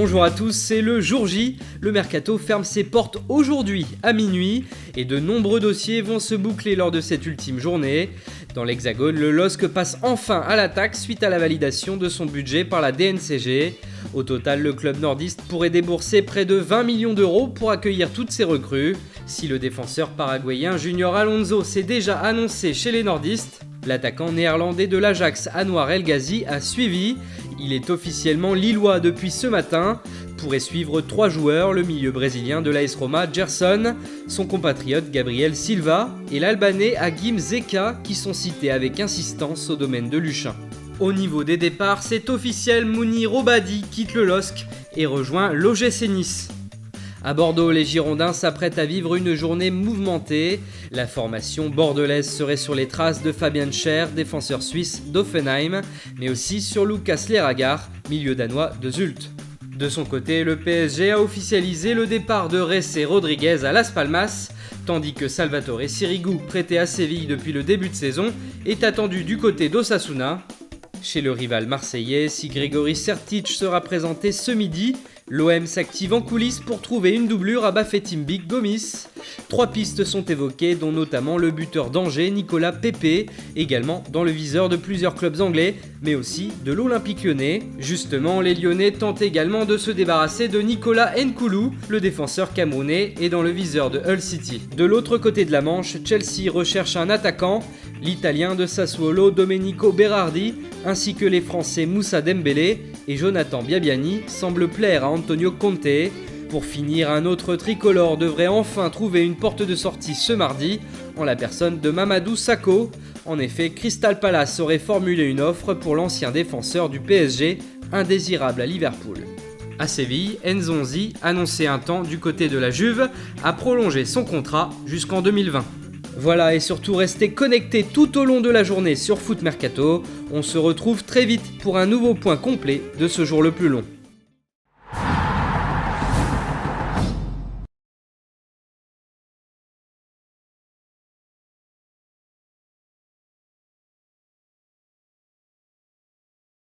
Bonjour à tous, c'est le jour J. Le mercato ferme ses portes aujourd'hui à minuit et de nombreux dossiers vont se boucler lors de cette ultime journée. Dans l'Hexagone, le LOSC passe enfin à l'attaque suite à la validation de son budget par la DNCG. Au total, le club nordiste pourrait débourser près de 20 millions d'euros pour accueillir toutes ses recrues. Si le défenseur paraguayen Junior Alonso s'est déjà annoncé chez les nordistes, l'attaquant néerlandais de l'Ajax Anouar El Ghazi a suivi. Il est officiellement lillois depuis ce matin. Pourrait suivre 3 joueurs, le milieu brésilien de l'AS Roma Gerson, son compatriote Gabriel Silva et l'Albanais Agim Zeka qui sont cités avec insistance au domaine de Luchin. Au niveau des départs, c'est officiel, Mounir Obadi quitte le LOSC et rejoint l'OGC Nice. À Bordeaux, les Girondins s'apprêtent à vivre une journée mouvementée. La formation bordelaise serait sur les traces de Fabian Schär, défenseur suisse d'Offenheim, mais aussi sur Lucas Leragar, milieu danois de Zulte. De son côté, le PSG a officialisé le départ de José Rodriguez à Las Palmas, tandis que Salvatore Sirigu, prêté à Séville depuis le début de saison, est attendu du côté d'Osasuna. Chez le rival marseillais, si Grégory Sertic sera présenté ce midi, l'OM s'active en coulisses pour trouver une doublure à Bafétimbi Gomis. 3 pistes sont évoquées, dont notamment le buteur d'Angers, Nicolas Pepe, également dans le viseur de plusieurs clubs anglais, mais aussi de l'Olympique Lyonnais. Justement, les Lyonnais tentent également de se débarrasser de Nicolas Nkoulou, le défenseur camerounais, et dans le viseur de Hull City. De l'autre côté de la Manche, Chelsea recherche un attaquant, l'Italien de Sassuolo Domenico Berardi, ainsi que les Français Moussa Dembélé et Jonathan Biabiani semblent plaire à Antonio Conte. Pour finir, un autre tricolore devrait enfin trouver une porte de sortie ce mardi, en la personne de Mamadou Sakho. En effet, Crystal Palace aurait formulé une offre pour l'ancien défenseur du PSG, indésirable à Liverpool. À Séville, Nzonzi, annoncé un temps du côté de la Juve, a prolongé son contrat jusqu'en 2020. Voilà, et surtout restez connectés tout au long de la journée sur Foot Mercato. On se retrouve très vite pour un nouveau point complet de ce jour le plus long.